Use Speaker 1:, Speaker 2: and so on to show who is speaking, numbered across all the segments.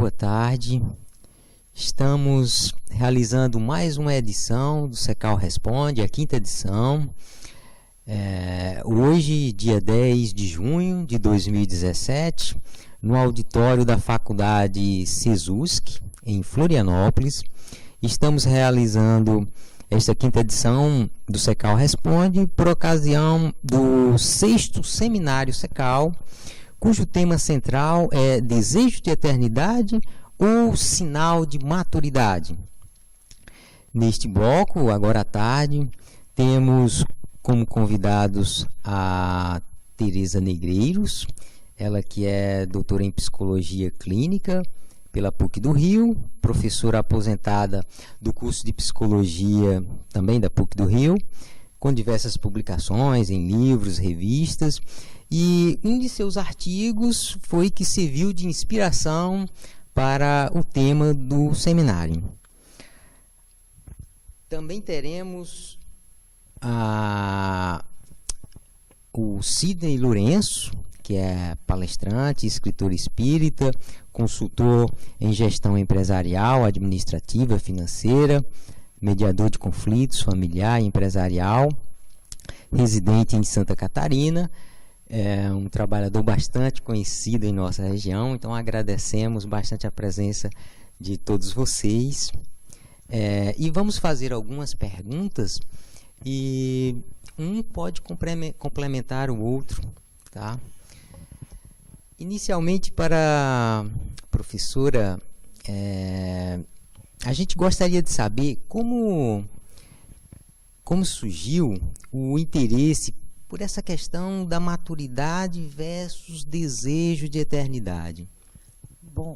Speaker 1: boa tarde. Estamos realizando mais uma edição do Secal Responde, a 5ª edição. Hoje, dia 10 de junho de 2017, no auditório da Faculdade CESUSC, em Florianópolis, estamos realizando esta 5ª edição do Secal Responde por ocasião do 6º Seminário Secal, cujo tema central é Desejo de Eternidade ou Sinal de Maturidade. Neste bloco, agora à tarde, temos como convidados a Tereza Negreiros, ela que é doutora em Psicologia Clínica pela PUC do Rio, professora aposentada do curso de Psicologia também da PUC do Rio, com diversas publicações em livros, revistas, e um de seus artigos foi que serviu de inspiração para o tema do seminário. Também teremos o Sidney Lourenço, que é palestrante, escritor espírita, consultor em gestão empresarial, administrativa, financeira, mediador de conflitos familiar e empresarial, residente em Santa Catarina, é um trabalhador bastante conhecido em nossa região, então agradecemos bastante a presença de todos vocês. E vamos fazer algumas perguntas e um pode complementar o outro, tá? Inicialmente, para a professora, a gente gostaria de saber como surgiu o interesse por essa questão da maturidade versus desejo de eternidade.
Speaker 2: Bom,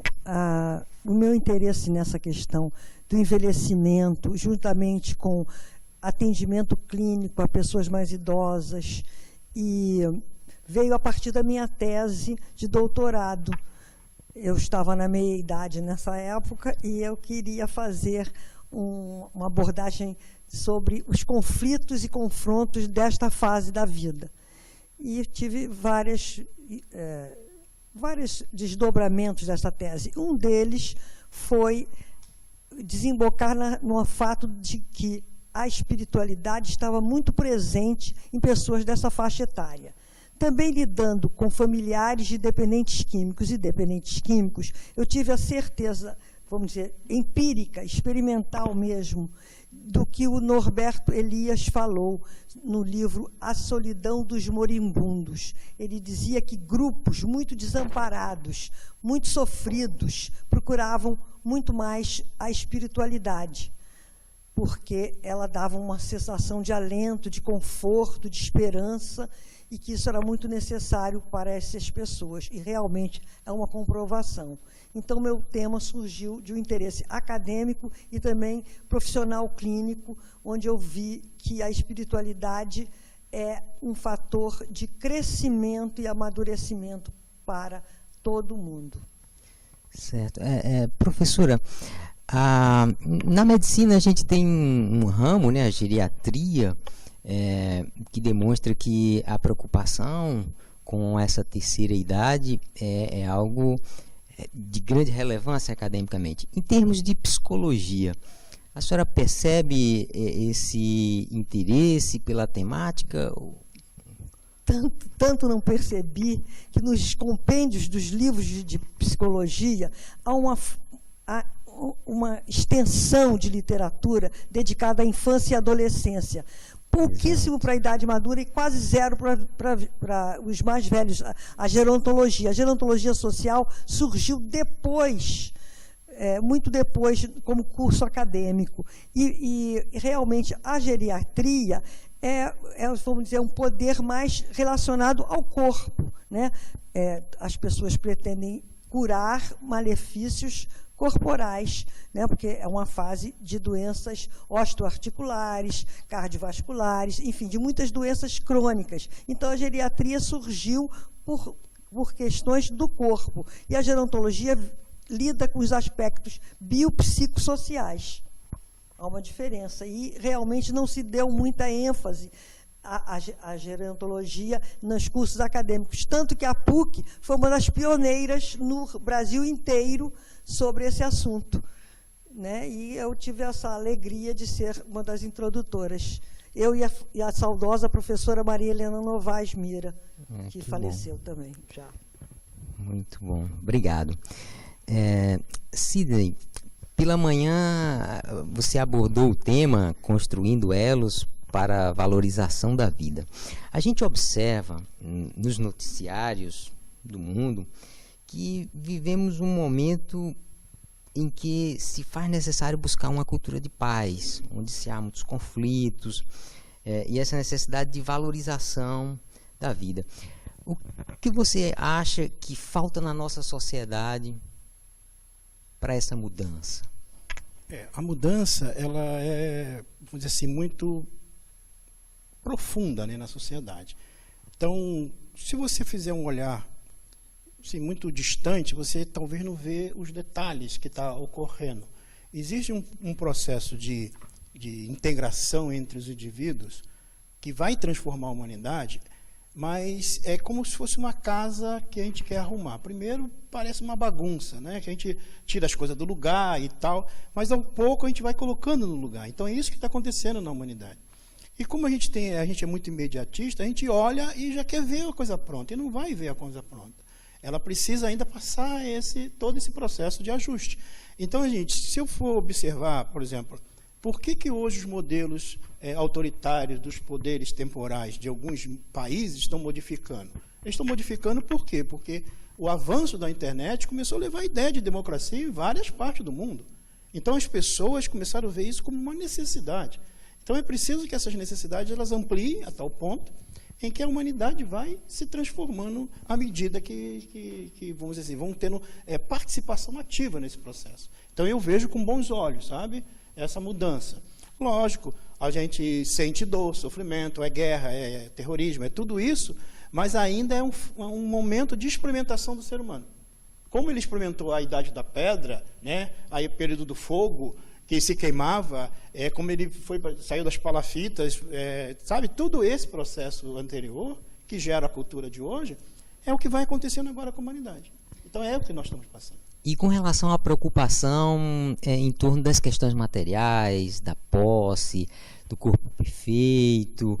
Speaker 2: o meu interesse nessa questão do envelhecimento, juntamente com atendimento clínico a pessoas mais idosas, e veio a partir da minha tese de doutorado. Eu estava na meia-idade nessa época e eu queria fazer uma abordagem sobre os conflitos e confrontos desta fase da vida. E tive vários desdobramentos dessa tese. Um deles foi desembocar no fato de que a espiritualidade estava muito presente em pessoas dessa faixa etária. Também lidando com familiares de dependentes químicos e dependentes químicos, eu tive a certeza, vamos dizer, empírica, experimental mesmo, do que o Norberto Elias falou no livro A Solidão dos Moribundos. Ele dizia que grupos muito desamparados, muito sofridos, procuravam muito mais a espiritualidade, porque ela dava uma sensação de alento, de conforto, de esperança, e que isso era muito necessário para essas pessoas, e realmente é uma comprovação. Então, meu tema surgiu de um interesse acadêmico e também profissional clínico, onde eu vi que a espiritualidade é um fator de crescimento e amadurecimento para todo mundo.
Speaker 1: Certo. Professora, na medicina a gente tem um ramo, né, a geriatria, que demonstra que a preocupação com essa terceira idade é algo de grande relevância academicamente. Em termos de psicologia, a senhora percebe esse interesse pela temática?
Speaker 2: Tanto não percebi que nos compêndios dos livros de psicologia há uma extensão de literatura dedicada à infância e adolescência. Pouquíssimo para a idade madura e quase zero para os mais velhos. A gerontologia social surgiu depois, muito depois, como curso acadêmico. E realmente a geriatria vamos dizer, um poder mais relacionado ao corpo, né? As pessoas pretendem curar malefícios corporais, né, porque é uma fase de doenças osteoarticulares, cardiovasculares, enfim, de muitas doenças crônicas. Então, a geriatria surgiu por questões do corpo, e a gerontologia lida com os aspectos biopsicossociais. Há uma diferença, e realmente não se deu muita ênfase a gerontologia nos cursos acadêmicos, tanto que a PUC foi uma das pioneiras no Brasil inteiro sobre esse assunto, né? E eu tive essa alegria de ser uma das introdutoras. Eu e a saudosa professora Maria Helena Novaes Mira, que faleceu também já.
Speaker 1: Muito bom, obrigado. Sidney, pela manhã você abordou o tema Construindo Elos para a Valorização da Vida. A gente observa nos noticiários do mundo que vivemos um momento em que se faz necessário buscar uma cultura de paz, onde se há muitos conflitos, e essa necessidade de valorização da vida. O que você acha que falta na nossa sociedade para essa mudança?
Speaker 3: A mudança, ela é, vamos dizer assim, muito profunda, né, na sociedade. Então, se você fizer um olhar assim, muito distante, você talvez não vê os detalhes que está ocorrendo. Existe um processo de integração entre os indivíduos que vai transformar a humanidade, mas é como se fosse uma casa que a gente quer arrumar. Primeiro, parece uma bagunça, né? Que a gente tira as coisas do lugar e tal, mas ao pouco a gente vai colocando no lugar. Então é isso que está acontecendo na humanidade. E como a gente é muito imediatista, a gente olha e já quer ver a coisa pronta, e não vai ver a coisa pronta. Ela precisa ainda passar todo esse processo de ajuste. Então, gente, se eu for observar, por exemplo, por que hoje os modelos autoritários dos poderes temporais de alguns países estão modificando? Eles estão modificando por quê? Porque o avanço da internet começou a levar a ideia de democracia em várias partes do mundo. Então, as pessoas começaram a ver isso como uma necessidade. Então, é preciso que essas necessidades elas ampliem a tal ponto em que a humanidade vai se transformando à medida que vamos dizer assim, vão tendo participação ativa nesse processo. Então, eu vejo com bons olhos, sabe, essa mudança. Lógico, a gente sente dor, sofrimento, é guerra, é terrorismo, é tudo isso, mas ainda é um momento de experimentação do ser humano. Como ele experimentou a Idade da Pedra, né, aí o período do fogo, que se queimava, como ele saiu das palafitas, sabe, todo esse processo anterior, que gera a cultura de hoje, é o que vai acontecendo agora com a humanidade. Então é o que nós estamos passando.
Speaker 1: E com relação à preocupação em torno das questões materiais, da posse, do corpo perfeito,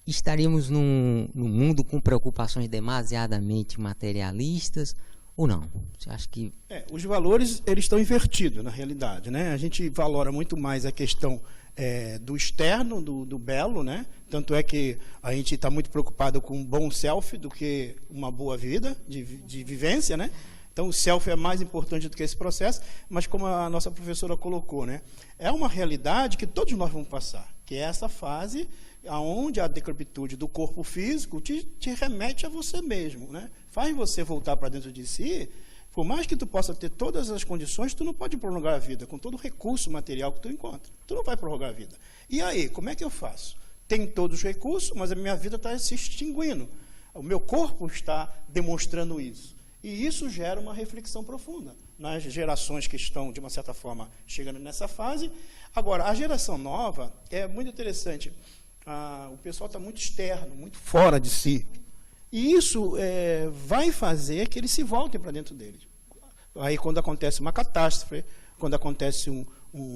Speaker 1: estaríamos num mundo com preocupações demasiadamente materialistas ou não? Você acha que...
Speaker 3: os valores eles estão invertidos na realidade, né? A gente valora muito mais a questão do externo, do belo, né? Tanto é que a gente está muito preocupado com um bom selfie do que uma boa vida de vivência, né? Então o selfie é mais importante do que esse processo, mas como a nossa professora colocou, né? É uma realidade que todos nós vamos passar, que é essa fase onde a decrepitude do corpo físico te remete a você mesmo, né? Faz você voltar para dentro de si. Por mais que tu possa ter todas as condições, tu não pode prolongar a vida com todo o recurso material que tu encontra. Tu não vai prolongar a vida. E aí, como é que eu faço? Tenho todos os recursos, mas a minha vida está se extinguindo. O meu corpo está demonstrando isso. E isso gera uma reflexão profunda nas gerações que estão, de uma certa forma, chegando nessa fase. Agora, a geração nova é muito interessante. O pessoal está muito externo, muito fora de si. E isso vai fazer que eles se voltem para dentro deles. Aí, quando acontece uma catástrofe, quando acontece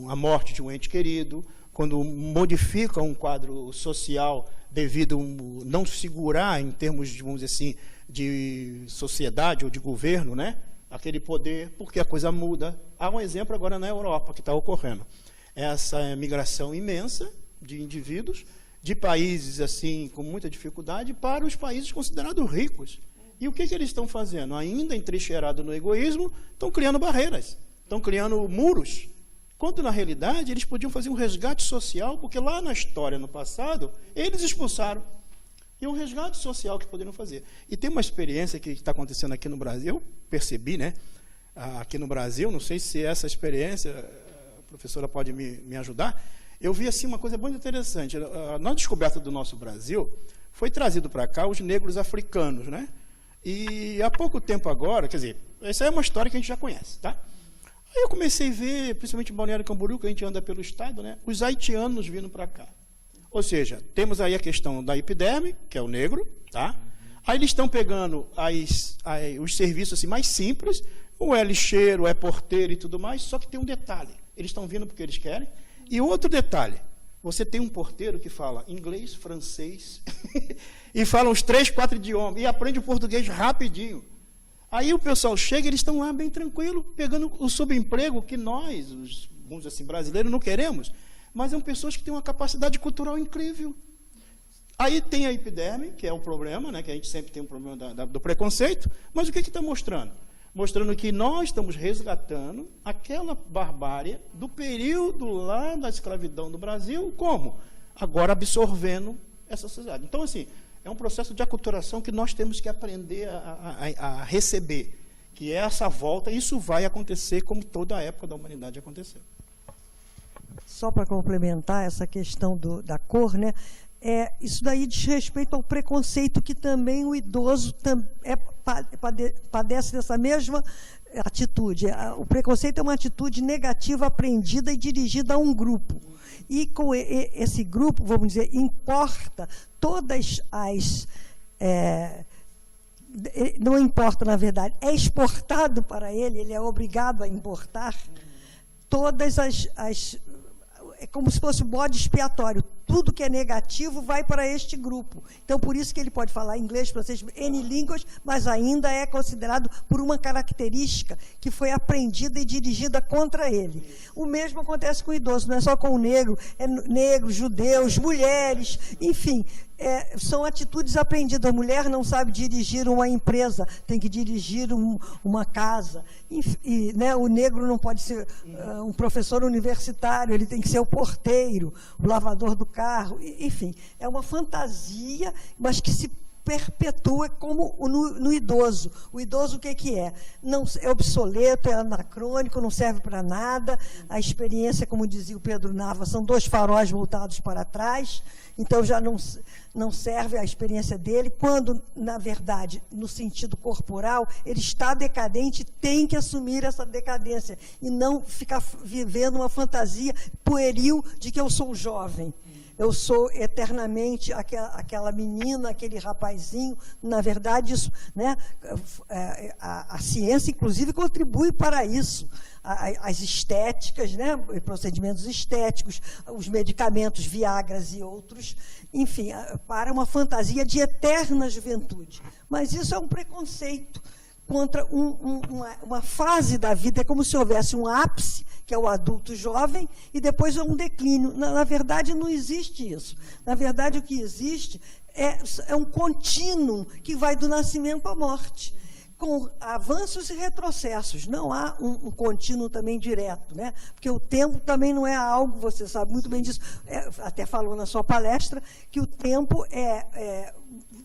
Speaker 3: a morte de um ente querido, quando modifica um quadro social devido a não segurar em termos, vamos dizer assim, de sociedade ou de governo, né? Aquele poder, porque a coisa muda. Há um exemplo agora na Europa que está ocorrendo. Essa migração imensa de indivíduos de países assim com muita dificuldade para os países considerados ricos. E o que eles estão fazendo? Ainda entrincheirados no egoísmo, estão criando barreiras, estão criando muros. Quando, na realidade, eles podiam fazer um resgate social, porque lá na história, no passado, eles expulsaram. E um resgate social que poderiam fazer. E tem uma experiência que está acontecendo aqui no Brasil, percebi, né? Aqui no Brasil, não sei se essa experiência, a professora pode me ajudar. Eu vi assim uma coisa muito interessante. Na descoberta do nosso Brasil, foi trazido para cá os negros africanos, né? E há pouco tempo agora, quer dizer, essa é uma história que a gente já conhece, tá? Aí eu comecei a ver, principalmente em Balneário Camboriú, que a gente anda pelo estado, né? Os haitianos vindo para cá. Ou seja, temos aí a questão da epiderme, que é o negro, tá? Aí eles estão pegando os serviços assim, mais simples, ou é lixeiro, ou é porteiro e tudo mais, só que tem um detalhe, eles estão vindo porque eles querem. E outro detalhe, você tem um porteiro que fala inglês, francês, e fala uns 3, 4 idiomas, e aprende o português rapidinho. Aí o pessoal chega, eles estão lá bem tranquilo, pegando o subemprego que nós, vamos dizer assim, brasileiros, não queremos, mas são pessoas que têm uma capacidade cultural incrível. Aí tem a epiderme, que é o problema, né, que a gente sempre tem um problema do preconceito, mas o que está mostrando? Mostrando que nós estamos resgatando aquela barbárie do período lá da escravidão do Brasil, como? Agora absorvendo essa sociedade. Então, assim, é um processo de aculturação que nós temos que aprender a receber, que é essa volta, e isso vai acontecer como toda a época da humanidade aconteceu.
Speaker 2: Só para complementar essa questão da cor, né? Isso daí diz respeito ao preconceito que também o idoso padece dessa mesma atitude. O preconceito é uma atitude negativa aprendida e dirigida a um grupo. E com esse grupo, vamos dizer, importa todas as... não importa, na verdade, é exportado para ele é obrigado a importar todas é como se fosse o bode expiatório. Tudo que é negativo vai para este grupo. Então, por isso que ele pode falar inglês, francês, N línguas, mas ainda é considerado por uma característica que foi aprendida e dirigida contra ele. O mesmo acontece com o idoso, não é só com o negro, é negros, judeus, mulheres, enfim, são atitudes aprendidas. A mulher não sabe dirigir uma empresa, tem que dirigir uma casa. Né, o negro não pode ser um professor universitário, ele tem que ser o porteiro, o lavador do carro, enfim, é uma fantasia, mas que se perpetua como no idoso. O idoso o que é? Não, é obsoleto, é anacrônico, não serve para nada. A experiência, como dizia o Pedro Nava, são 2 faróis voltados para trás, então já não serve a experiência dele, quando, na verdade, no sentido corporal, ele está decadente, tem que assumir essa decadência, e não ficar vivendo uma fantasia pueril de que eu sou jovem. Eu sou eternamente aquela menina, aquele rapazinho. Na verdade, isso, né, a ciência, inclusive, contribui para isso. As estéticas, né, procedimentos estéticos, os medicamentos, Viagras e outros, enfim, para uma fantasia de eterna juventude. Mas isso é um preconceito contra uma fase da vida. É como se houvesse um ápice, que é o adulto jovem, e depois um declínio. Na verdade, não existe isso. Na verdade, o que existe é um contínuo que vai do nascimento à morte, com avanços e retrocessos. Não há um contínuo também direto, né? Porque o tempo também não é algo, você sabe muito bem disso, até falou na sua palestra, que o tempo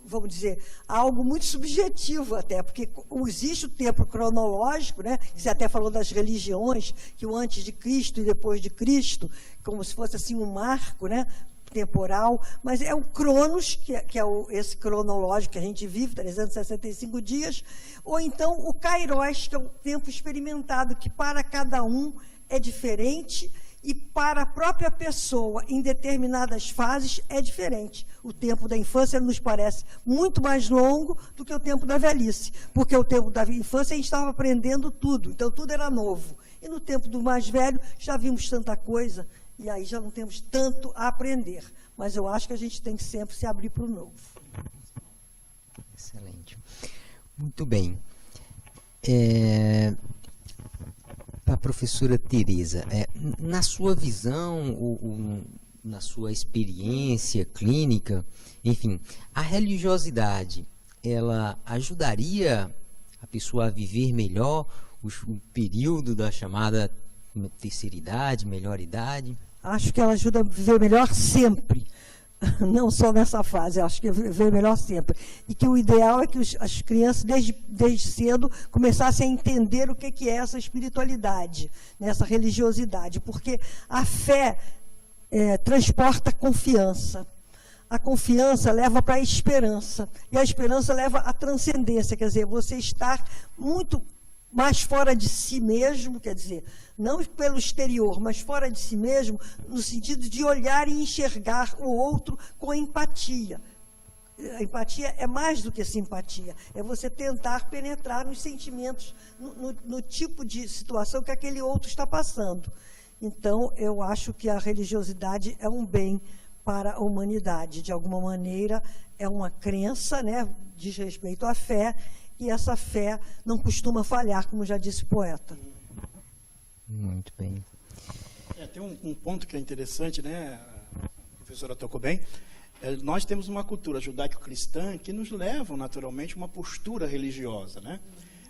Speaker 2: vamos dizer, algo muito subjetivo até, porque existe o tempo cronológico, né? Você até falou das religiões, que o antes de Cristo e depois de Cristo, como se fosse assim um marco, né, temporal, mas é o Cronos, que é esse cronológico que a gente vive, 365 dias, ou então o Kairos, que é o tempo experimentado, que para cada um é diferente, e para a própria pessoa, em determinadas fases, é diferente. O tempo da infância nos parece muito mais longo do que o tempo da velhice, porque o tempo da infância a gente estava aprendendo tudo, então tudo era novo. E no tempo do mais velho, já vimos tanta coisa, e aí já não temos tanto a aprender. Mas eu acho que a gente tem que sempre se abrir para o novo.
Speaker 1: Excelente. Muito bem. Para a professora Tereza, na sua visão, na sua experiência clínica, enfim, a religiosidade, ela ajudaria a pessoa a viver melhor o período da chamada terceira idade, melhor idade?
Speaker 2: Acho que ela ajuda a viver melhor sempre, não só nessa fase, acho que viver melhor sempre. E que o ideal é que as crianças, desde cedo, começassem a entender o que é essa espiritualidade, né, essa religiosidade, porque a fé transporta confiança. A confiança leva para a esperança, e a esperança leva à transcendência, quer dizer, você estar muito mais fora de si mesmo, quer dizer, não pelo exterior, mas fora de si mesmo, no sentido de olhar e enxergar o outro com empatia. A empatia é mais do que simpatia, é você tentar penetrar nos sentimentos, no tipo de situação que aquele outro está passando. Então, eu acho que a religiosidade é um bem para a humanidade. De alguma maneira, é uma crença, né, diz respeito à fé, e essa fé não costuma falhar, como já disse o poeta.
Speaker 1: Muito bem.
Speaker 3: Tem um ponto que é interessante, né? A professora tocou bem. Nós temos uma cultura judaico-cristã que nos leva naturalmente a uma postura religiosa, né?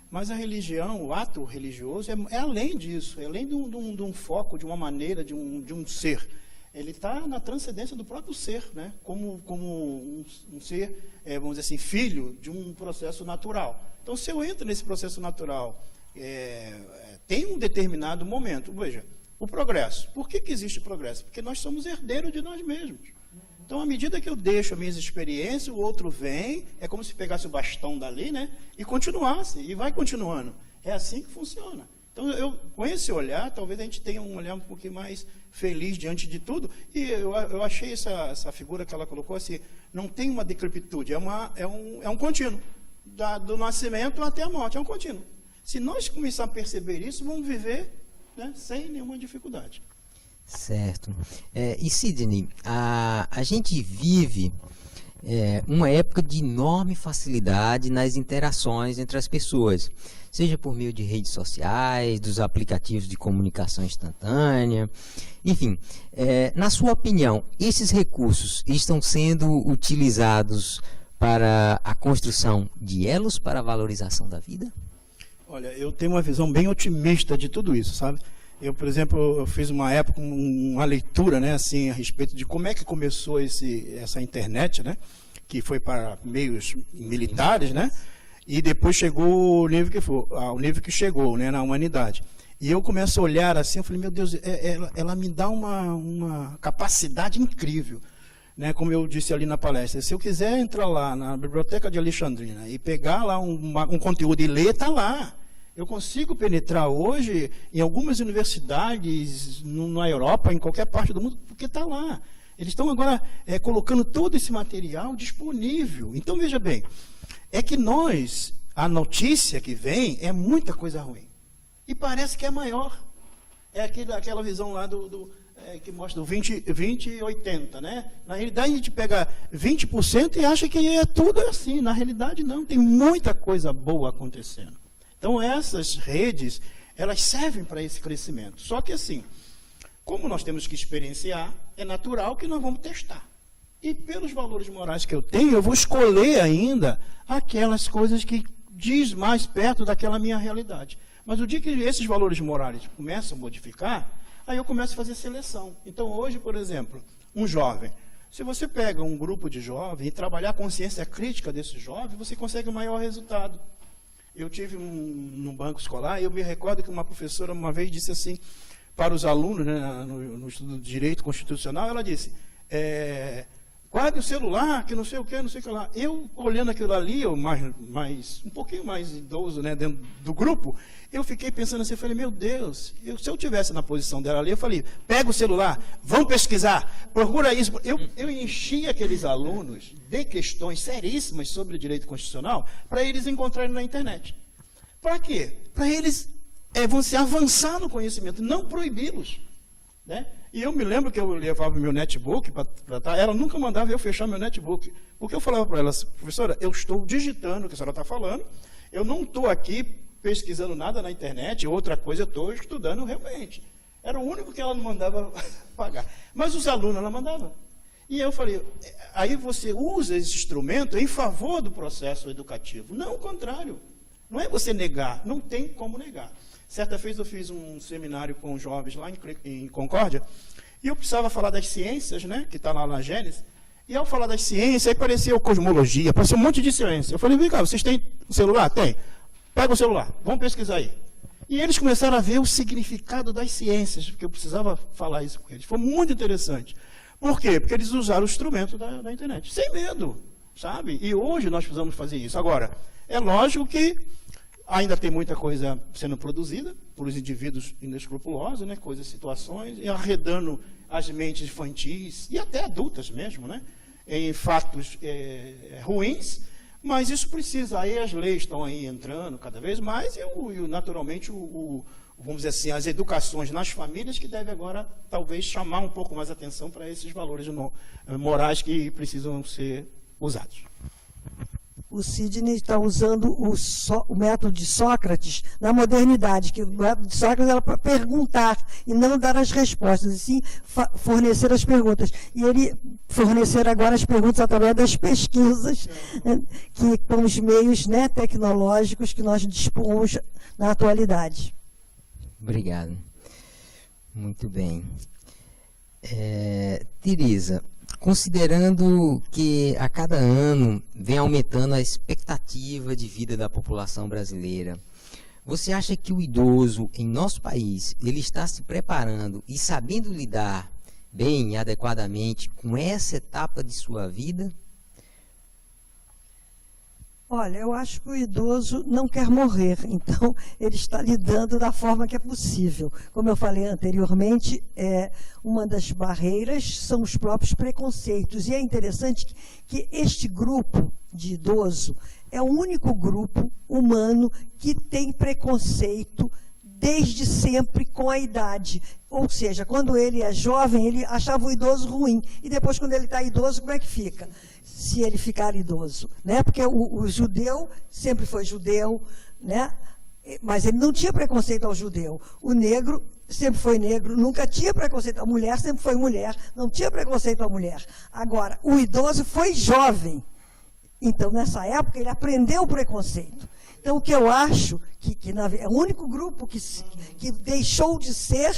Speaker 3: Mas a religião, o ato religioso, é além disso, é além de um foco, de uma maneira, de um ser. Ele está na transcendência do próprio ser, né? Como um ser, vamos dizer assim, filho de um processo natural. Então, se eu entro nesse processo natural, tem um determinado momento. Veja, o progresso. Por que existe progresso? Porque nós somos herdeiros de nós mesmos. Então, à medida que eu deixo as minhas experiências, o outro vem, é como se pegasse o bastão dali, né? E continuasse, e vai continuando. É assim que funciona. Então, com esse olhar, talvez a gente tenha um olhar um pouquinho mais feliz diante de tudo. E eu achei essa figura que ela colocou assim, não tem uma decrepitude, é um contínuo. Do nascimento até a morte, é um contínuo. Se nós começarmos a perceber isso, vamos viver, né, sem nenhuma dificuldade.
Speaker 1: Certo. E Sidney, a gente vive uma época de enorme facilidade nas interações entre as pessoas, seja por meio de redes sociais, dos aplicativos de comunicação instantânea, enfim. Na sua opinião, esses recursos estão sendo utilizados para a construção de elos para a valorização da vida?
Speaker 3: Olha, eu tenho uma visão bem otimista de tudo isso, sabe? Eu, por exemplo, eu fiz uma época uma leitura, né, assim, a respeito de como é que começou essa internet, né, que foi para meios militares, né, e depois chegou o nível que chegou, né, na humanidade. E eu começo a olhar assim, eu falei, meu Deus, ela me dá uma capacidade incrível, né, como eu disse ali na palestra. Se eu quiser entrar lá na Biblioteca de Alexandrina e pegar lá um conteúdo e ler, está lá. Eu consigo penetrar hoje em algumas universidades na Europa, em qualquer parte do mundo, porque está lá. Eles estão agora colocando todo esse material disponível. Então, veja bem, é que a notícia que vem é muita coisa ruim. E parece que é maior. É aquela visão lá que mostra o 20 e 80, né? Na realidade, a gente pega 20% e acha que é tudo assim. Na realidade, não. Tem muita coisa boa acontecendo. Então, essas redes, elas servem para esse crescimento. Só que, assim, como nós temos que experienciar, é natural que nós vamos testar. E pelos valores morais que eu tenho, eu vou escolher ainda aquelas coisas que diz mais perto daquela minha realidade. Mas o dia que esses valores morais começam a modificar, aí eu começo a fazer seleção. Então, hoje, por exemplo, um jovem, se você pega um grupo de jovens e trabalhar a consciência crítica desse jovem, você consegue um maior resultado. Eu tive num banco escolar, e eu me recordo que uma professora uma vez disse assim, para os alunos, né, no estudo de direito constitucional, ela disse, guarde o celular, que não sei o que, não sei o que lá. Eu, olhando aquilo ali, eu um pouquinho mais idoso, né, dentro do grupo, eu fiquei pensando assim, eu falei, meu Deus, se eu tivesse na posição dela ali, eu falei, pega o celular, vão pesquisar, procura isso. Eu enchi aqueles alunos de questões seríssimas sobre o direito constitucional para eles encontrarem na internet. Para quê? Para eles vão se avançar no conhecimento, não proibi-los, né? E eu me lembro que eu levava meu netbook ela nunca mandava eu fechar meu netbook, porque eu falava para ela, professora, eu estou digitando o que a senhora está falando, eu não estou aqui pesquisando nada na internet, outra coisa eu estou estudando realmente. Era o único que ela não mandava pagar. Mas os alunos ela mandava. E eu falei, aí você usa esse instrumento em favor do processo educativo. Não o contrário. Não é você negar, não tem como negar. Certa vez eu fiz um seminário com jovens lá em Concórdia, e eu precisava falar das ciências, né, que está lá na Gênesis, e ao falar das ciências, aí parecia cosmologia, parecia um monte de ciência. Eu falei, vem cá, vocês têm um celular? Tem. Pega o celular, vamos pesquisar aí. E eles começaram a ver o significado das ciências, porque eu precisava falar isso com eles. Foi muito interessante. Por quê? Porque eles usaram o instrumento da internet, sem medo, sabe? E hoje nós precisamos fazer isso. Agora, é lógico que Ainda tem muita coisa sendo produzida por os indivíduos inescrupulosos, né? Coisas, situações, e arredando as mentes infantis, e até adultas mesmo, né? Em fatos ruins, mas isso precisa, aí as leis estão aí entrando cada vez mais, e naturalmente, vamos dizer assim, as educações nas famílias que devem agora, talvez, chamar um pouco mais atenção para esses valores morais que precisam ser usados.
Speaker 2: O Sidney está usando o método de Sócrates na modernidade, que o método de Sócrates era para perguntar e não dar as respostas, e sim fornecer as perguntas. E ele fornecer agora as perguntas através das pesquisas, que com os meios, né, tecnológicos que nós dispomos na atualidade.
Speaker 1: Obrigado. Muito bem. Teresa, considerando que a cada ano vem aumentando a expectativa de vida da população brasileira, você acha que o idoso em nosso país ele está se preparando e sabendo lidar bem e adequadamente com essa etapa de sua vida?
Speaker 2: Olha, eu acho que o idoso não quer morrer, então ele está lidando da forma que é possível. Como eu falei anteriormente, uma das barreiras são os próprios preconceitos. E é interessante que este grupo de idoso é o único grupo humano que tem preconceito desde sempre com a idade. Ou seja, quando ele é jovem, ele achava o idoso ruim. E depois, quando ele está idoso, como é que fica? Se ele ficar idoso, né? Porque o judeu sempre foi judeu, né? Mas ele não tinha preconceito ao judeu. O negro sempre foi negro, nunca tinha preconceito. A mulher sempre foi mulher, não tinha preconceito à mulher. Agora, o idoso foi jovem. Então, nessa época, ele aprendeu o preconceito. Então, o que eu acho que é o único grupo que deixou de ser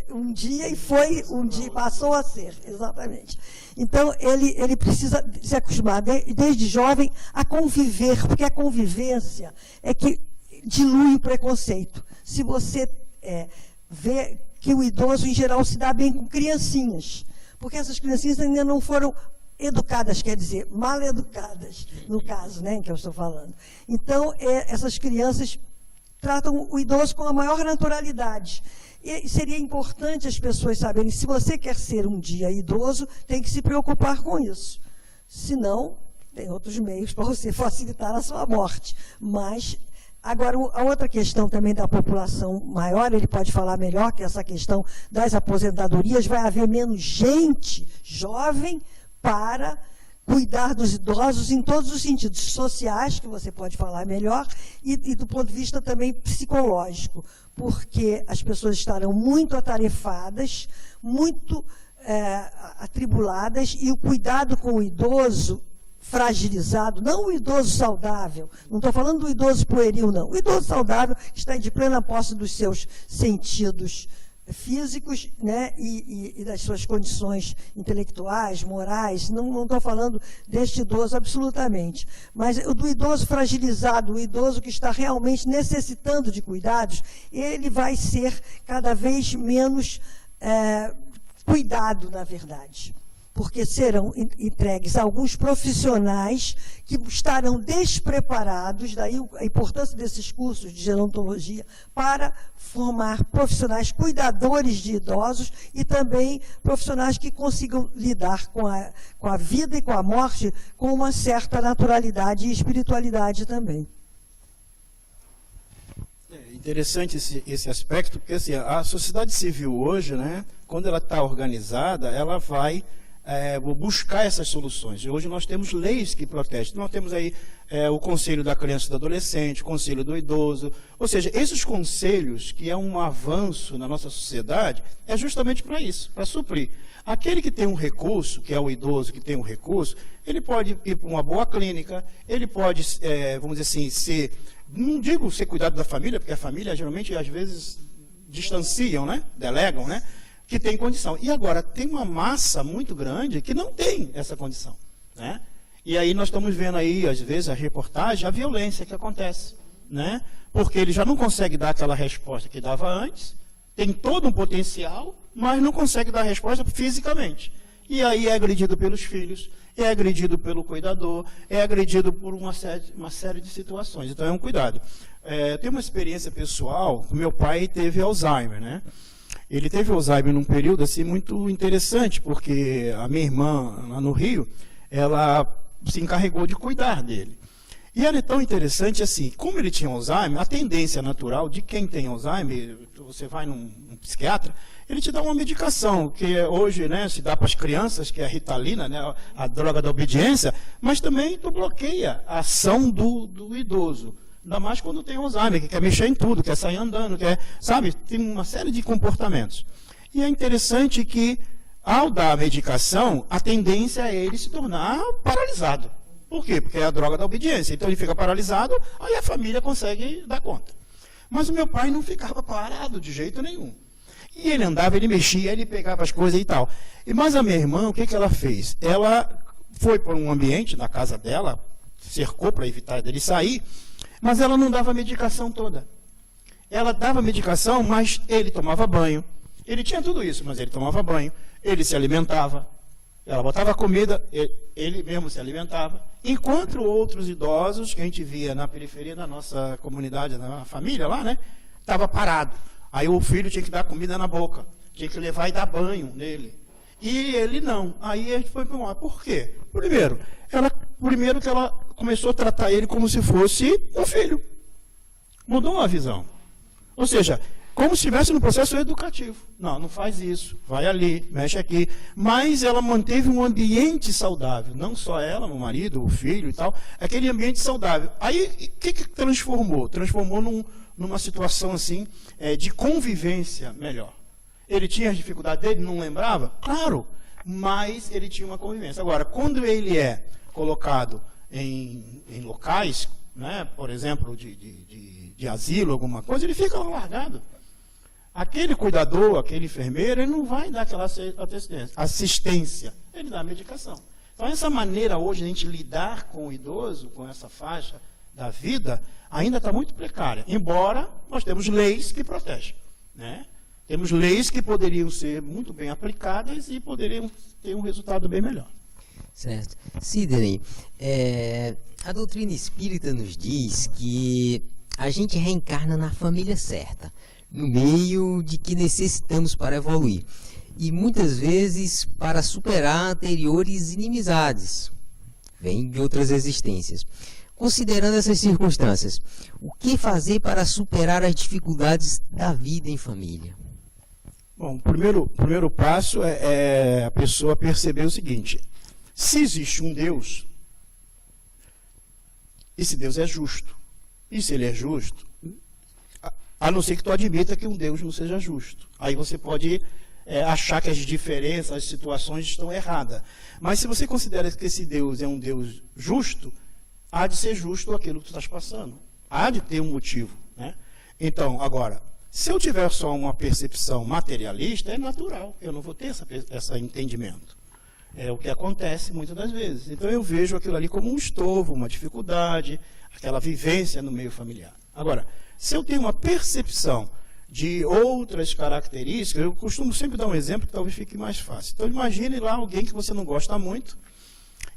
Speaker 2: um dia e foi um dia, passou a ser, exatamente. Então, ele precisa se acostumar, desde jovem, a conviver, porque a convivência é que dilui o preconceito. Se você vê que o idoso, em geral, se dá bem com criancinhas, porque essas criancinhas ainda não foram educadas, quer dizer, mal educadas, no caso, né, em que eu estou falando. Então, essas crianças tratam o idoso com a maior naturalidade. E seria importante as pessoas saberem, se você quer ser um dia idoso, tem que se preocupar com isso. Senão, tem outros meios para você facilitar a sua morte. Mas, agora, a outra questão também da população maior, ele pode falar melhor, que essa questão das aposentadorias, vai haver menos gente jovem para cuidar dos idosos em todos os sentidos sociais, que você pode falar melhor, e do ponto de vista também psicológico, porque as pessoas estarão muito atarefadas, muito atribuladas, e o cuidado com o idoso fragilizado, não o idoso saudável, não estou falando do idoso pueril, não. O idoso saudável está de plena posse dos seus sentidos físicos, né, e das suas condições intelectuais, morais. Não estou falando deste idoso absolutamente, mas do idoso fragilizado, o idoso que está realmente necessitando de cuidados, ele vai ser cada vez menos cuidado, na verdade, porque serão entregues a alguns profissionais que estarão despreparados, daí a importância desses cursos de gerontologia, para formar profissionais cuidadores de idosos e também profissionais que consigam lidar com a vida e com a morte com uma certa naturalidade e espiritualidade também.
Speaker 3: É interessante esse aspecto, porque assim, a sociedade civil hoje, né, quando ela está organizada, ela vai buscar essas soluções. Hoje nós temos leis que protegem. Nós temos aí o Conselho da Criança e do Adolescente, o Conselho do Idoso. Ou seja, esses conselhos, que é um avanço na nossa sociedade, é justamente para isso, para suprir. Aquele que tem um recurso, que é o idoso que tem um recurso, ele pode ir para uma boa clínica, ele pode, vamos dizer assim, não digo ser cuidado da família, porque a família geralmente, às vezes, distanciam, né? Delegam, né? Que tem condição. E agora, tem uma massa muito grande que não tem essa condição, né? E aí nós estamos vendo aí, às vezes, a reportagem, a violência que acontece, né? Porque ele já não consegue dar aquela resposta que dava antes, tem todo um potencial, mas não consegue dar a resposta fisicamente. E aí é agredido pelos filhos, é agredido pelo cuidador, é agredido por uma série de situações. Então é um cuidado. Tem uma experiência pessoal, meu pai teve Alzheimer, né? Ele teve Alzheimer num período assim muito interessante, porque a minha irmã, lá no Rio, ela se encarregou de cuidar dele. E era tão interessante assim, como ele tinha Alzheimer, a tendência natural de quem tem Alzheimer, você vai num psiquiatra, ele te dá uma medicação, que hoje, né, se dá para as crianças, que é a Ritalina, né, a droga da obediência, mas também tu bloqueia a ação do idoso. Ainda mais quando tem Alzheimer, que quer mexer em tudo, quer sair andando, quer, sabe, tem uma série de comportamentos. E é interessante que, ao dar a medicação, a tendência é ele se tornar paralisado. Por quê? Porque é a droga da obediência. Então ele fica paralisado, aí a família consegue dar conta. Mas o meu pai não ficava parado de jeito nenhum. E ele andava, ele mexia, ele pegava as coisas e tal. Mas a minha irmã, o que ela fez? Ela foi para um ambiente na casa dela, cercou para evitar dele sair, mas ela não dava a medicação toda. Ela dava a medicação, mas ele tomava banho. Ele tinha tudo isso, mas ele tomava banho, ele se alimentava. Ela botava comida, ele mesmo se alimentava. Enquanto outros idosos que a gente via na periferia da nossa comunidade, na família lá, né, estava parado. Aí o filho tinha que dar comida na boca, tinha que levar e dar banho nele. E ele não. Aí a gente foi para um lado. Por quê? Primeiro que ela começou a tratar ele como se fosse um filho. Mudou a visão. Ou seja, como se estivesse no processo educativo. Não, não faz isso, vai ali, mexe aqui. Mas ela manteve um ambiente saudável. Não só ela, o marido, o filho e tal. Aquele ambiente saudável. Aí, o que transformou? Transformou numa situação assim, de convivência melhor. Ele tinha as dificuldades dele, não lembrava? Claro, mas ele tinha uma convivência. Agora, quando ele é colocado em locais, né, por exemplo, de asilo, alguma coisa, ele fica largado. Aquele cuidador, aquele enfermeiro, ele não vai dar aquela assistência, ele dá a medicação. Então, essa maneira hoje de a gente lidar com o idoso, com essa faixa da vida, ainda está muito precária, embora nós temos leis que protegem, né? Temos leis que poderiam ser muito bem aplicadas e poderiam ter um resultado bem melhor.
Speaker 1: Certo. Sidney, a doutrina espírita nos diz que a gente reencarna na família certa, no meio de que necessitamos para evoluir. E muitas vezes para superar anteriores inimizades. Vem de outras existências. Considerando essas circunstâncias, o que fazer para superar as dificuldades da vida em família?
Speaker 3: Bom, o primeiro passo é a pessoa perceber o seguinte: se existe um Deus, esse Deus é justo. E se ele é justo, a não ser que tu admita que um Deus não seja justo. Aí você pode achar que as diferenças, as situações estão erradas. Mas se você considera que esse Deus é um Deus justo, há de ser justo aquilo que tu estás passando. Há de ter um motivo, né? Então, agora, se eu tiver só uma percepção materialista, é natural. Eu não vou ter esse entendimento. É o que acontece muitas das vezes. Então, eu vejo aquilo ali como um estorvo, uma dificuldade, aquela vivência no meio familiar. Agora, se eu tenho uma percepção de outras características, eu costumo sempre dar um exemplo que talvez fique mais fácil. Então, imagine lá alguém que você não gosta muito,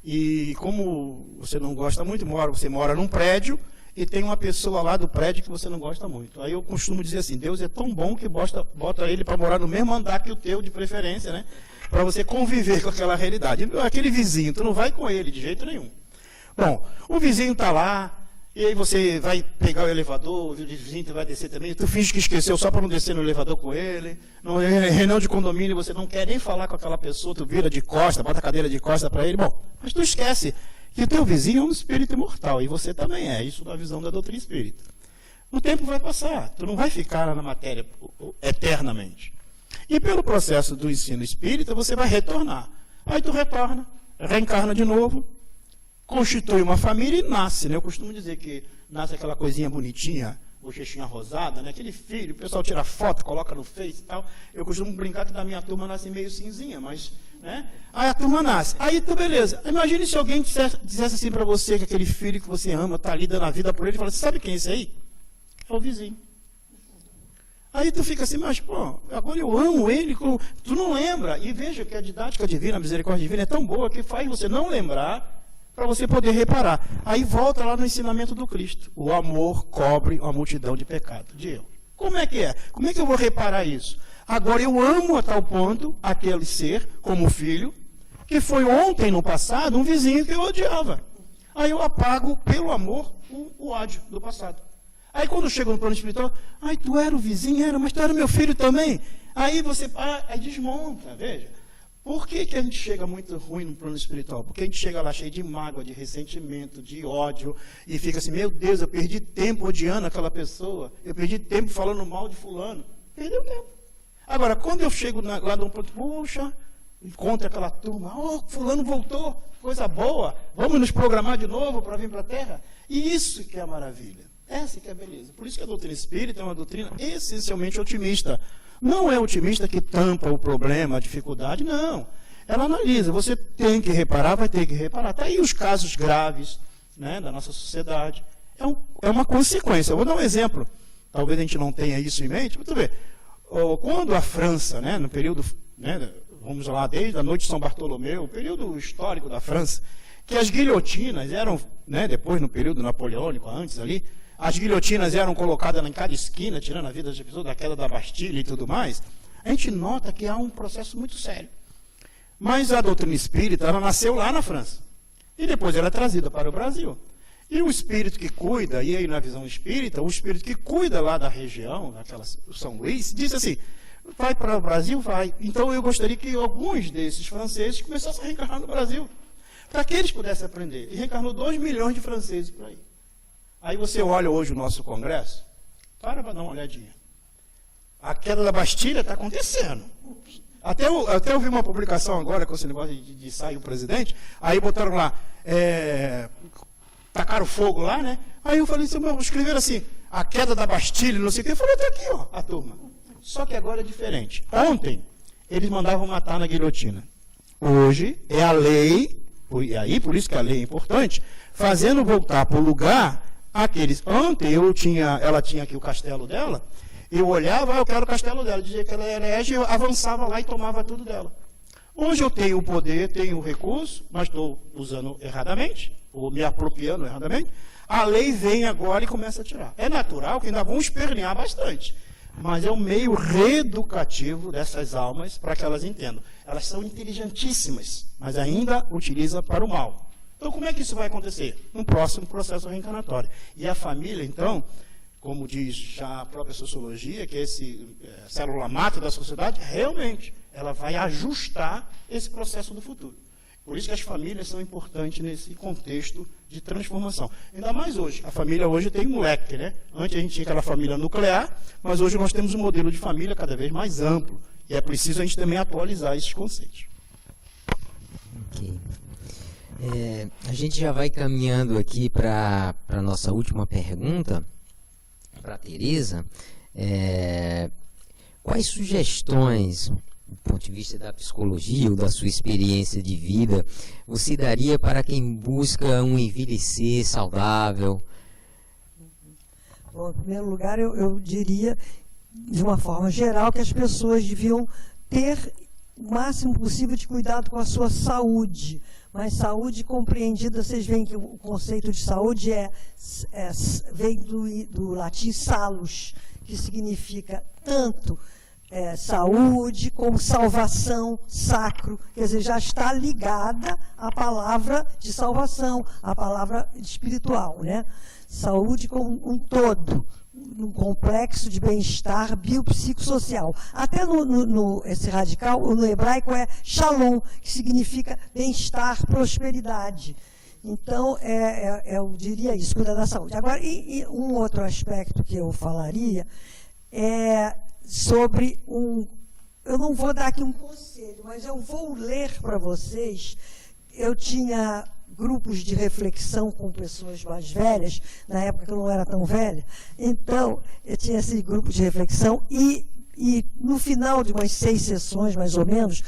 Speaker 3: e como você não gosta muito, você mora num prédio, e tem uma pessoa lá do prédio que você não gosta muito. Aí eu costumo dizer assim: Deus é tão bom que bota ele para morar no mesmo andar que o teu, de preferência, né? Para você conviver com aquela realidade. Aquele vizinho, tu não vai com ele de jeito nenhum. Bom, o vizinho está lá, e aí você vai pegar o elevador, o vizinho vai descer também, tu finge que esqueceu só para não descer no elevador com ele. No reunião de condomínio, você não quer nem falar com aquela pessoa, tu vira de costa, bota a cadeira de costa para ele. Bom, mas tu esquece que o teu vizinho é um espírito imortal, e você também é, isso da visão da doutrina espírita. O tempo vai passar, tu não vai ficar na matéria eternamente. E pelo processo do ensino espírita, você vai retornar. Aí tu retorna, reencarna de novo, constitui uma família e nasce, né? Eu costumo dizer que nasce aquela coisinha bonitinha, bochechinha rosada, né? Aquele filho, o pessoal tira foto, coloca no Face e tal. Eu costumo brincar que da minha turma nasce meio cinzinha, mas, né? Aí a turma nasce. Aí tu, beleza. Imagine se alguém dissesse assim para você que aquele filho que você ama está ali dando a vida por ele, e fala: sabe quem é esse aí? É o vizinho. Aí tu fica assim, mas, pô, agora eu amo ele, tu não lembra. E veja que a didática divina, a misericórdia divina é tão boa que faz você não lembrar para você poder reparar. Aí volta lá no ensinamento do Cristo. O amor cobre uma multidão de pecados, de erro. Como é que é? Como é que eu vou reparar isso? Agora eu amo a tal ponto aquele ser, como filho, que foi ontem, no passado, um vizinho que eu odiava. Aí eu apago, pelo amor, o ódio do passado. Aí quando eu chego no plano espiritual, ai, tu era o vizinho, era, mas tu era meu filho também. Aí você aí desmonta, veja. Por que a gente chega muito ruim no plano espiritual? Porque a gente chega lá cheio de mágoa, de ressentimento, de ódio, e fica assim, meu Deus, eu perdi tempo odiando aquela pessoa, eu perdi tempo falando mal de fulano. Perdeu tempo. Agora, quando eu chego lá no ponto, puxa, encontro aquela turma, fulano voltou, coisa boa, vamos nos programar de novo para vir para a Terra? E isso que é a maravilha, essa que é a beleza. Por isso que a doutrina espírita é uma doutrina essencialmente otimista. Não é otimista que tampa o problema, a dificuldade, não. Ela analisa, você tem que reparar, vai ter que reparar. Está aí os casos graves, né, da nossa sociedade. É uma consequência. Eu vou dar um exemplo. Talvez a gente não tenha isso em mente, mas tu vê. Quando a França, né, no período, né, vamos lá, desde a noite de São Bartolomeu, o período histórico da França, que as guilhotinas eram, né, depois no período napoleônico, antes ali, as guilhotinas eram colocadas em cada esquina, tirando a vida das pessoas, da queda da Bastilha e tudo mais, a gente nota que há um processo muito sério. Mas a doutrina espírita, ela nasceu lá na França. E depois ela é trazida para o Brasil. E o espírito que cuida, e aí na visão espírita, o espírito que cuida lá da região, daquela São Luís, diz assim, vai para o Brasil? Vai. Então eu gostaria que alguns desses franceses começassem a reencarnar no Brasil, para que eles pudessem aprender. E reencarnou 2 milhões de franceses por aí. Aí você olha hoje o nosso Congresso, para dar uma olhadinha. A queda da Bastilha está acontecendo. Até eu vi uma publicação agora com esse negócio de sair o presidente, aí botaram lá, tacaram fogo lá, né? Aí eu falei assim, escreveram assim, a queda da Bastilha, não sei o que, eu falei, está aqui, ó, a turma. Só que agora é diferente. Ontem, eles mandavam matar na guilhotina. Hoje, é a lei, e aí por isso que a lei é importante, fazendo voltar para o lugar aqueles. Ontem ela tinha aqui o castelo dela, eu olhava, eu quero o castelo dela, dizia que ela era herege, eu avançava lá e tomava tudo dela. Hoje eu tenho o poder, tenho o recurso, mas estou usando erradamente, ou me apropriando erradamente, a lei vem agora e começa a tirar. É natural que ainda vão espernear bastante, mas é um meio reeducativo dessas almas para que elas entendam. Elas são inteligentíssimas, mas ainda utilizam para o mal. Então, como é que isso vai acontecer? No próximo processo reencarnatório. E a família, então, como diz já a própria sociologia, que é esse célula mata da sociedade, realmente, ela vai ajustar esse processo do futuro. Por isso que as famílias são importantes nesse contexto de transformação. Ainda mais hoje. A família hoje tem um leque, né? Antes a gente tinha aquela família nuclear, mas hoje nós temos um modelo de família cada vez mais amplo. E é preciso a gente também atualizar esses conceitos.
Speaker 1: Ok. A gente já vai caminhando aqui para a nossa última pergunta, para a Tereza. Quais sugestões, do ponto de vista da psicologia ou da sua experiência de vida, você daria para quem busca um envelhecer saudável?
Speaker 2: Bom, em primeiro lugar, eu diria, de uma forma geral, que as pessoas deviam ter o máximo possível de cuidado com a sua saúde. Mas saúde compreendida, vocês veem que o conceito de saúde vem do latim salus, que significa tanto saúde como salvação, sacro, quer dizer, já está ligada à palavra de salvação, à palavra espiritual, né? Saúde como um todo, num complexo de bem-estar biopsicossocial. Até esse radical, no hebraico é shalom, que significa bem-estar, prosperidade. Então, eu diria isso, cuidar da saúde. Agora, e um outro aspecto que eu falaria é sobre eu não vou dar aqui um conselho, mas eu vou ler para vocês. Eu tinha grupos de reflexão com pessoas mais velhas, na época que eu não era tão velha, então eu tinha esse grupo de reflexão e no final de umas 6 sessões, mais ou menos,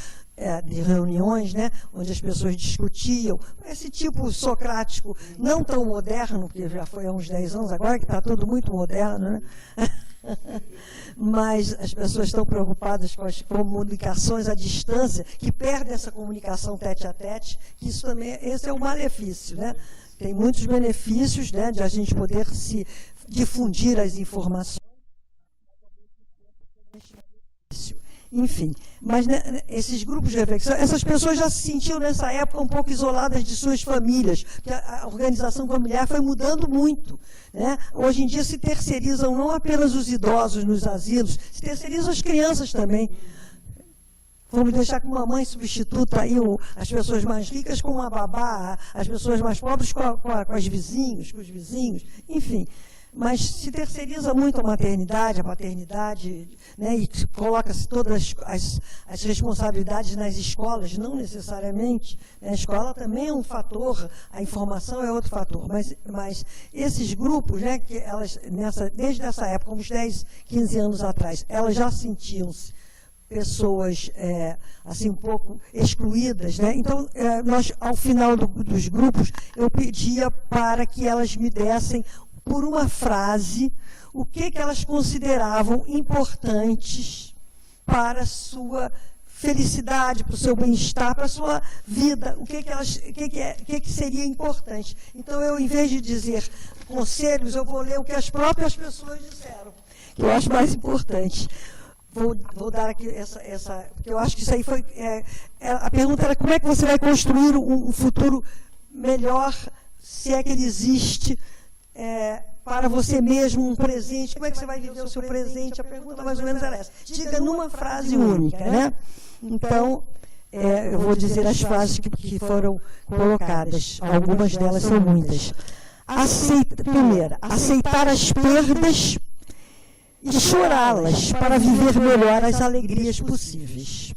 Speaker 2: de reuniões, né, onde as pessoas discutiam, esse tipo socrático, não tão moderno, porque já foi há uns 10 anos, agora que está tudo muito moderno, né? Mas as pessoas estão preocupadas com as comunicações à distância, que perdem essa comunicação tete a tete, que isso também, esse é um malefício, né? Tem muitos benefícios, né, de a gente poder se difundir as informações. Enfim, mas né, esses grupos de reflexão, essas pessoas já se sentiam nessa época um pouco isoladas de suas famílias, porque a organização familiar foi mudando muito, né? Hoje em dia se terceirizam não apenas os idosos nos asilos, se terceirizam as crianças também. Vamos deixar com uma mãe substituta aí as pessoas mais ricas com uma babá, as pessoas mais pobres com os vizinhos, enfim. Mas se terceiriza muito a maternidade, a paternidade, né, e coloca-se todas as responsabilidades nas escolas, não necessariamente. Né, a escola também é um fator, a informação é outro fator. Mas esses grupos, né, que elas, desde essa época, uns 10, 15 anos atrás, elas já sentiam-se pessoas assim um pouco excluídas, né? Então, nós, ao final dos grupos, eu pedia para que elas me dessem por uma frase, o que elas consideravam importantes para a sua felicidade, para o seu bem-estar, para a sua vida, o que seria importante. Então, eu, em vez de dizer conselhos, eu vou ler o que as próprias pessoas disseram, que eu acho mais importante. Vou dar aqui porque eu acho que isso aí foi... a pergunta era como é que você vai construir um futuro melhor, se é que ele existe, para você mesmo, um presente, como é que você vai viver o seu presente? A pergunta mais ou menos era essa. Diga numa frase única, né? Então, eu vou dizer as frases que foram colocadas. Algumas delas são muitas. Primeira, aceitar as perdas e chorá-las para viver melhor as alegrias possíveis.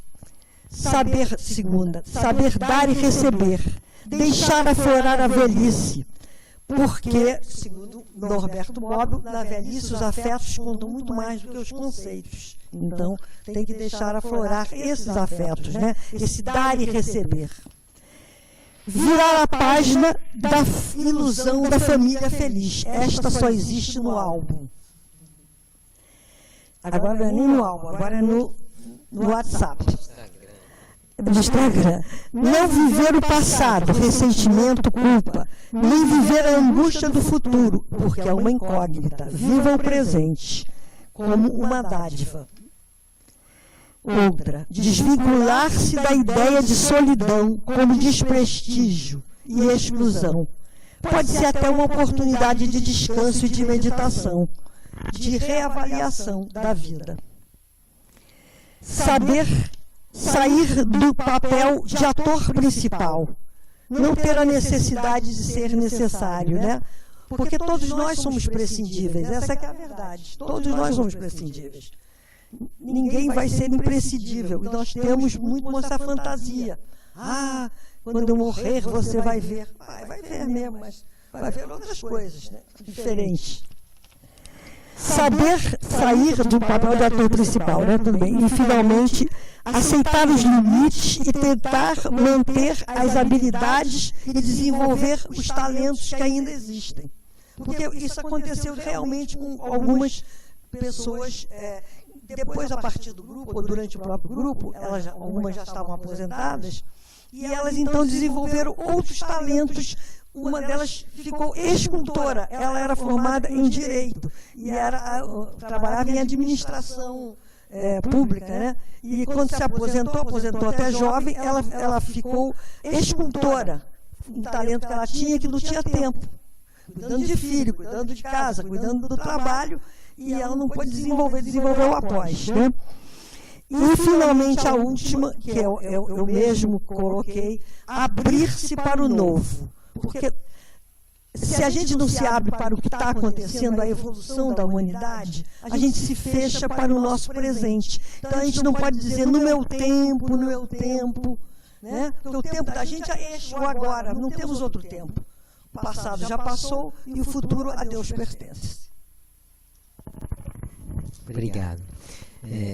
Speaker 2: Segunda, saber dar e receber, deixar aflorar a velhice, porque, segundo Norberto Bobbio, na velhice os afetos contam muito mais do que os conceitos. Então, tem que deixar aflorar esses afetos, né? Esse dar e receber. Virar a página da ilusão da família feliz. Esta só existe no álbum. Agora não é nem no álbum, agora é no WhatsApp. Do Instagram. Não viver o passado, ressentimento, culpa. Nem viver a angústia do futuro, porque é uma incógnita. Viva o presente, como uma dádiva. Outra, desvincular-se da ideia de solidão como desprestígio e exclusão. Pode ser até uma oportunidade de descanso e de meditação, de reavaliação da vida. Saber sair do papel de ator principal, não ter a necessidade de ser necessário, né? Porque todos nós somos prescindíveis, essa é que é a verdade, todos nós somos prescindíveis. Ninguém vai ser imprescindível, e nós temos muito essa fantasia. Quando eu morrer você vai ver. Vai ver mesmo, mas vai ver outras coisas, né? Diferentes. Saber sair do papel de ator principal, né? Também. E, finalmente, aceitar os limites e tentar manter as habilidades e desenvolver os talentos que ainda existem. Porque isso aconteceu realmente com algumas pessoas, depois, a partir do grupo, ou durante o próprio grupo, algumas já estavam aposentadas, e elas, então, desenvolveram outros talentos. Uma delas ficou escultora, ela era formada em Direito, e trabalhava em administração pública, né? E quando se aposentou até jovem, ela ficou escultora, um talento que ela tinha que não tinha tempo, cuidando de filho, cuidando de casa, cuidando do trabalho, e ela não pôde desenvolveu após, né? E, finalmente, a última, que eu mesmo coloquei, abrir-se para o novo. Porque se a gente não se abre para o que está acontecendo, a evolução da humanidade, a gente se fecha para o nosso presente. Então, a gente não pode dizer no meu tempo, né? Porque o tempo da gente é este, o agora, não temos outro tempo. O passado já passou e o futuro a Deus pertence.
Speaker 1: Obrigado.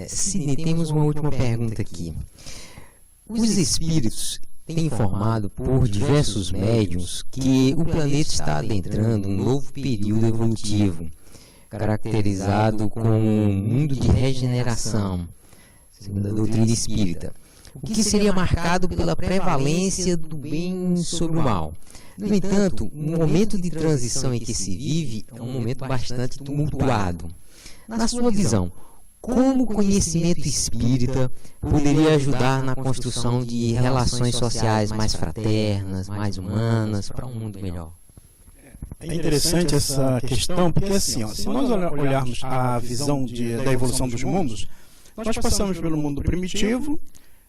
Speaker 1: Sidney, temos uma última pergunta aqui. Os espíritos têm informado por diversos médiuns que o planeta está adentrando um novo período evolutivo, caracterizado como um mundo de regeneração, segundo a doutrina espírita, o que seria marcado pela prevalência do bem sobre o mal. No entanto, o momento de transição em que se vive é um momento bastante tumultuado. Na sua visão, como o conhecimento espírita poderia ajudar na construção de relações sociais mais fraternas, mais humanas, para um mundo melhor?
Speaker 3: É interessante essa questão, porque assim, se nós olharmos a visão da evolução dos mundos, nós passamos pelo mundo primitivo,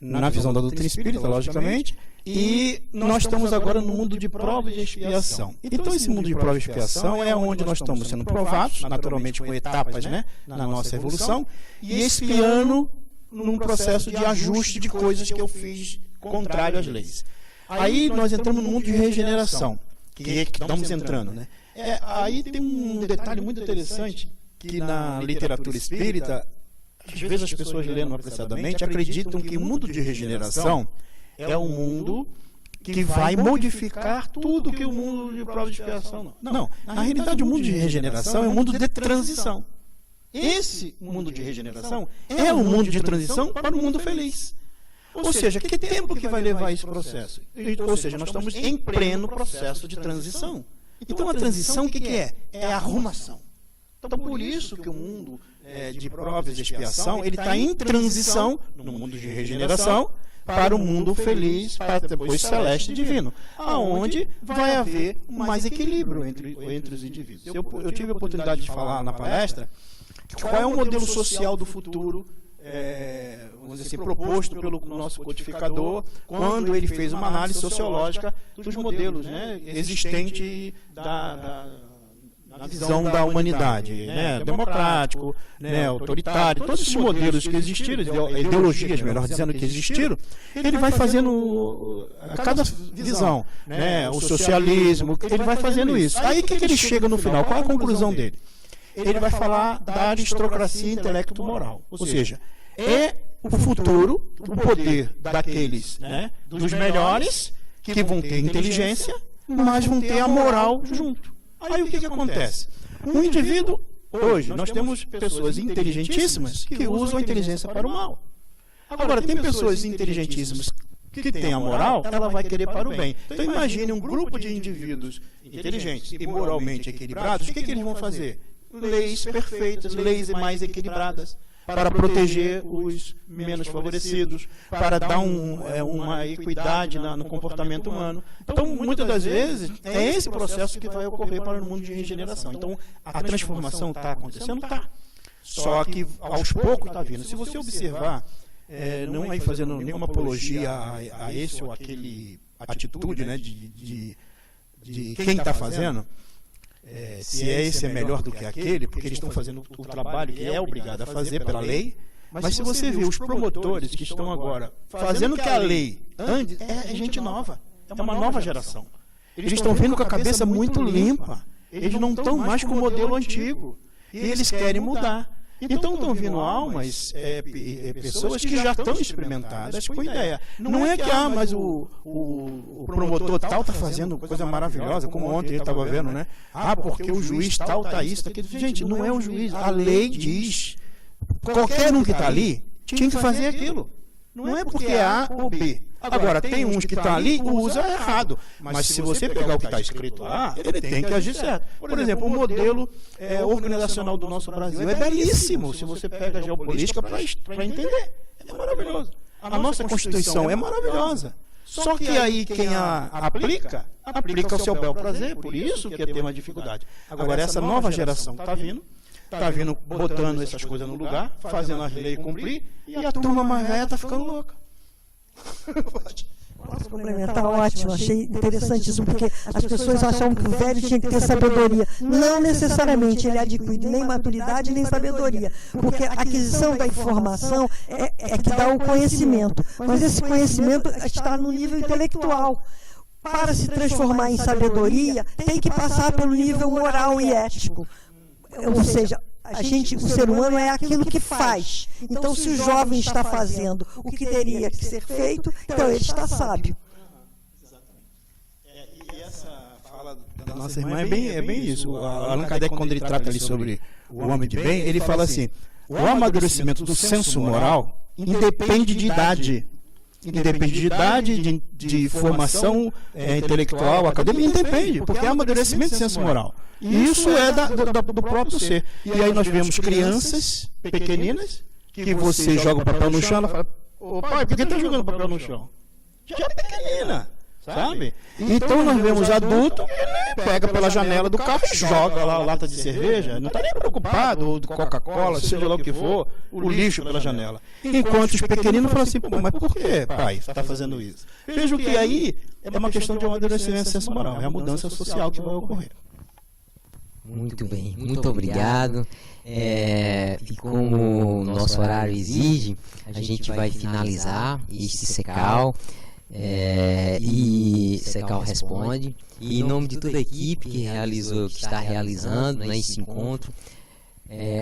Speaker 3: na visão da doutrina espírita, logicamente, e nós estamos agora no mundo de prova e expiação. Então, esse mundo de prova e expiação é onde nós estamos sendo provados, naturalmente com etapas, né, na nossa evolução, e expiando num processo de ajuste de coisas que eu fiz contrário às leis. Aí nós entramos no mundo de regeneração, que estamos entrando, né? Aí tem um detalhe muito interessante, que na literatura espírita, às vezes as pessoas lendo apressadamente acreditam que o mundo de regeneração é um mundo que vai modificar tudo que o mundo de prova e expiação não. Não, na realidade o mundo de regeneração é um mundo de transição. Esse mundo de regeneração é um mundo de transição para um mundo feliz. Ou seja, que tempo que vai levar esse processo? Ou seja, nós estamos em pleno processo de transição. Então a transição o que é? É a arrumação. Então por isso que o mundo de provas e expiação, ele está em transição no mundo de regeneração para o mundo feliz, para depois celeste e divino, aonde vai haver mais equilíbrio entre os indivíduos. Eu tive a oportunidade de falar na palestra qual é o modelo social do futuro, vamos dizer assim, proposto pelo nosso codificador, quando ele fez uma análise sociológica dos modelos, né, existentes na visão da humanidade, né, democrático, né, autoritário, todos esses modelos que existiram, ideologias, melhor dizendo, que existiram, ele vai fazendo, a cada visão, né, o socialismo, ele vai fazendo isso. Aí o que ele chega no final? Qual é a conclusão dele? Ele vai falar da aristocracia intelecto-moral, ou seja, é o futuro, o poder daqueles, né, dos melhores, que vão ter inteligência, mas vão ter a moral junto. Aí o que acontece? Um indivíduo, hoje, nós temos pessoas inteligentíssimas que usam a inteligência para o mal. Agora, tem pessoas inteligentíssimas que têm a moral, ela vai querer para o bem. Então, imagine um grupo de indivíduos inteligentes e moralmente equilibrados, o que eles vão fazer? Leis perfeitas, leis mais equilibradas, para proteger os menos favorecidos, para dar uma equidade no comportamento humano. Então, muitas das vezes, é esse processo que vai ocorrer para o mundo de regeneração. Então, a transformação está acontecendo? Está. Só que, aos poucos, está vindo. Se você observar, não aí fazendo nenhuma apologia a esse ou aquele atitude, né, de quem está fazendo, se esse é melhor do que aquele, porque eles estão fazendo o trabalho que é obrigado a fazer pela lei, mas se você vê os promotores que estão agora fazendo que a lei ande, é gente nova, é uma nova geração. Eles estão vindo com a cabeça muito limpa, eles não estão mais com o modelo antigo, e eles querem mudar. Então estão vindo almas, pessoas que já estão experimentadas com ideia. Não é que, mas o promotor tal está fazendo coisa maravilhosa, como ontem ele estava vendo, né? Porque o juiz tal está isso, aquilo. Gente, não é o juiz, a lei diz. Qualquer um que está ali tinha que fazer aquilo. Não é porque é A ou B. Agora, tem uns que estão ali, usa errado. Mas se você pegar o que está escrito lá, ele tem que agir certo. Por exemplo, o modelo organizacional do nosso Brasil é belíssimo. Se você pega a geopolítica para entender, é maravilhoso. A nossa Constituição é maravilhosa. Só que aí quem a aplica ao seu bel prazer. Por isso que tem uma dificuldade. Agora, essa nova geração está vindo botando essas coisas no lugar, fazendo as leis cumprir, e a turma mais velha está ficando louca.
Speaker 2: Posso complementar? Ótimo, achei interessantíssimo, porque as pessoas achavam que o velho tinha que ter sabedoria. Não necessariamente ele adquire nem maturidade nem sabedoria, porque a aquisição da informação é que dá o conhecimento, mas esse conhecimento está no nível intelectual. Para se transformar em sabedoria, tem que passar pelo nível moral e ético. Ou seja, o ser humano é aquilo que faz. Então, se o jovem está fazendo o que teria que ser feito, então ele está sábio.
Speaker 3: Exatamente. E essa fala nossa irmã é bem isso. O Allan Kardec, quando ele trata ali sobre o homem de bem, ele fala assim: o amadurecimento do senso moral independe de idade. Independe de idade, de formação intelectual, acadêmica, independe, porque é amadurecimento do senso moral. E isso é do próprio ser. E aí nós vemos crianças pequeninas, que você joga o papel no chão, ela fala: ô pai, por que está jogando papel no chão? Já é pequenina, sabe? Então nós vemos adulto que pega pela janela do carro e joga lá a lata de cerveja, não está nem preocupado, ou de Coca-Cola, seja lá o que for, o lixo pela janela. Enquanto os pequeninos falam assim: pô, mas por que, pai, está fazendo isso? Vejam que aí é uma questão de amadurecimento do senso moral, é a mudança social que vai ocorrer.
Speaker 1: Muito bem, muito obrigado. E como o nosso horário exige, a gente vai finalizar este SECAL. E SECAL Responde. E em nome de toda a equipe que está realizando, né, esse encontro,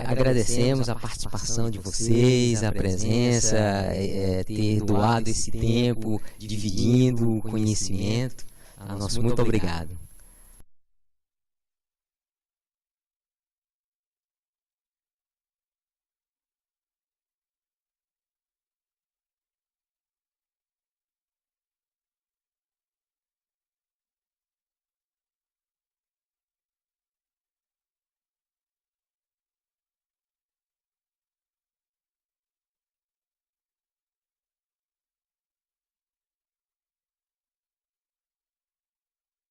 Speaker 1: agradecemos a participação de vocês, a presença, ter doado esse tempo, dividindo o conhecimento. Nosso muito obrigado.